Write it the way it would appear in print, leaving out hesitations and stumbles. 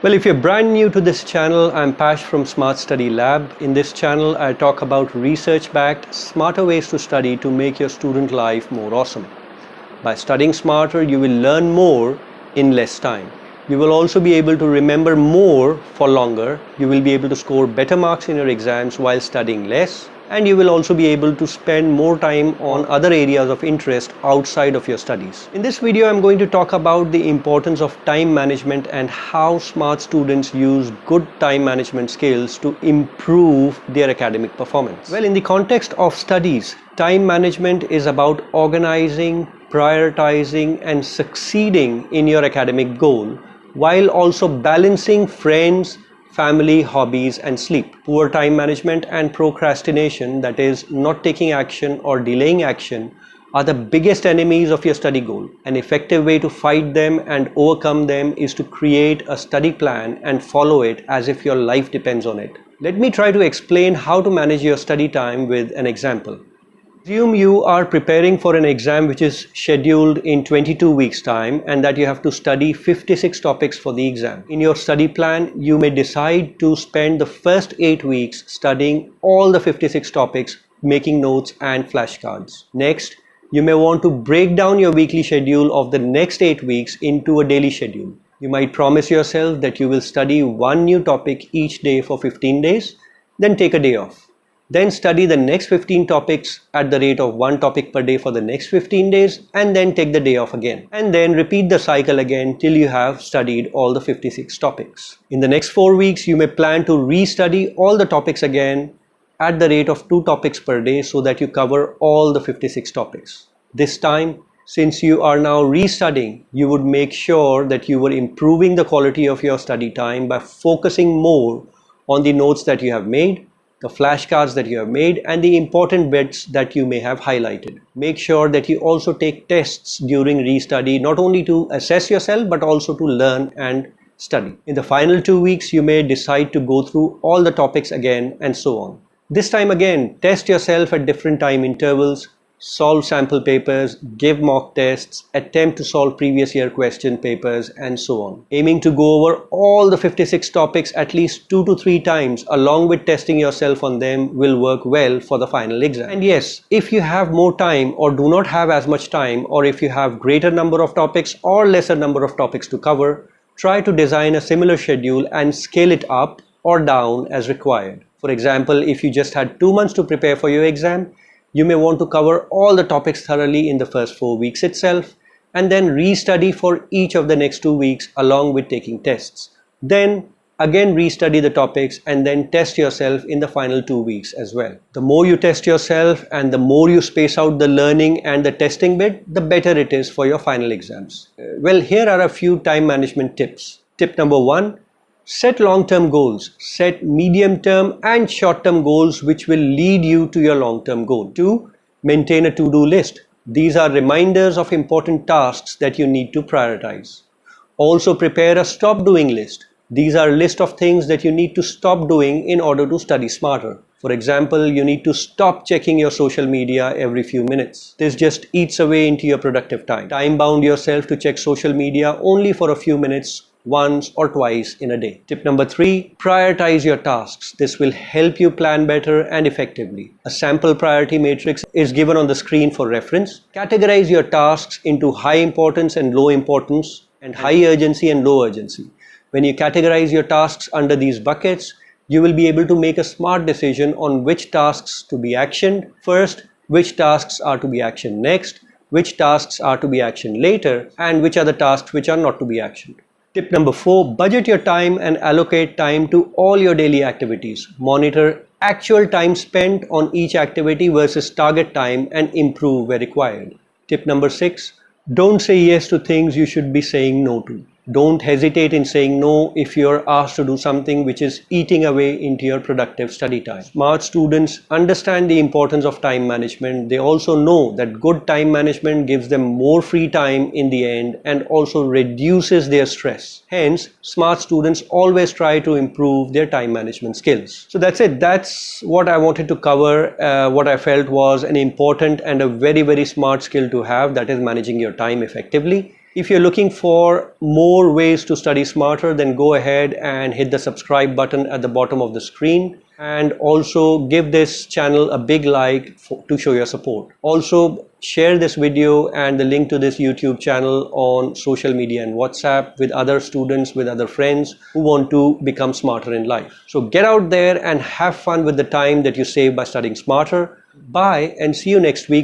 Well, if you're brand new to this channel, I'm Pash from Smartstudy Lab. In this channel, I talk about research-backed, smarter ways to study to make your student life more awesome. By studying smarter, you will learn more in less time. You will also be able to remember more for longer. You will be able to score better marks in your exams while studying less. And you will also be able to spend more time on other areas of interest outside of your studies. In this video, I'm going to talk about the importance of time management and how smart students use good time management skills to improve their academic performance. Well, in the context of studies, time management is about organizing, prioritizing, and succeeding in your academic goal, while also balancing friends, family, hobbies, and sleep. Poor time management and procrastination, that is, not taking action or delaying action, are the biggest enemies of your study goal. An effective way to fight them and overcome them is to create a study plan and follow it as if your life depends on it. Let me try to explain how to manage your study time with an example. Assume you are preparing for an exam which is scheduled in 22 weeks time and that you have to study 56 topics for the exam. In your study plan, you may decide to spend the first 8 weeks studying all the 56 topics, making notes and flashcards. Next, you may want to break down your weekly schedule of the next 8 weeks into a daily schedule. You might promise yourself that you will study one new topic each day for 15 days, then take a day off. Then study the next 15 topics at the rate of one topic per day for the next 15 days and then take the day off again. And then repeat the cycle again till you have studied all the 56 topics. In the next 4 weeks, you may plan to restudy all the topics again at the rate of 2 topics per day so that you cover all the 56 topics. This time, since you are now restudying, you would make sure that you were improving the quality of your study time by focusing more on the notes that you have made, the flashcards that you have made, and the important bits that you may have highlighted. Make sure that you also take tests during restudy, not only to assess yourself but also to learn and study. In the final 2 weeks, you may decide to go through all the topics again and so on. This time again, test yourself at different time intervals, solve sample papers, give mock tests, attempt to solve previous year question papers, and so on. Aiming to go over all the 56 topics at least 2 to 3 times along with testing yourself on them will work well for the final exam. And yes, if you have more time or do not have as much time, or if you have greater number of topics or lesser number of topics to cover, try to design a similar schedule and scale it up or down as required. For example, if you just had 2 months to prepare for your exam, you may want to cover all the topics thoroughly in the first 4 weeks itself and then restudy for each of the next 2 weeks along with taking tests. Then again restudy the topics and then test yourself in the final 2 weeks as well. The more you test yourself and the more you space out the learning and the testing bit, the better it is for your final exams. Well, here are a few time management tips. Tip number 1. Set long-term goals. Set medium-term and short-term goals which will lead you to your long-term goal. 2. Maintain a to-do list. These are reminders of important tasks that you need to prioritize. Also prepare a stop-doing list. These are a list of things that you need to stop doing in order to study smarter. For example, you need to stop checking your social media every few minutes. This just eats away into your productive time. Time-bound yourself to check social media only for a few minutes, once or twice in a day. Tip number 3, prioritize your tasks. This will help you plan better and effectively. A sample priority matrix is given on the screen for reference. Categorize your tasks into high importance and low importance, and high urgency and low urgency. When you categorize your tasks under these buckets, you will be able to make a smart decision on which tasks to be actioned first, which tasks are to be actioned next, which tasks are to be actioned later, and which are the tasks which are not to be actioned. Tip number 4, budget your time and allocate time to all your daily activities. Monitor actual time spent on each activity versus target time and improve where required. Tip number 6, don't say yes to things you should be saying no to. Don't hesitate in saying no if you're asked to do something which is eating away into your productive study time. Smart students understand the importance of time management. They also know that good time management gives them more free time in the end and also reduces their stress. Hence, smart students always try to improve their time management skills. So that's it. That's what I wanted to cover. What I felt was an important and a very, very smart skill to have, that is managing your time effectively. If you're looking for more ways to study smarter, then go ahead and hit the subscribe button at the bottom of the screen, and also give this channel a big like to show your support. Also, share this video and the link to this YouTube channel on social media and WhatsApp with other students, with other friends who want to become smarter in life. So get out there and have fun with the time that you save by studying smarter. Bye, and see you next week.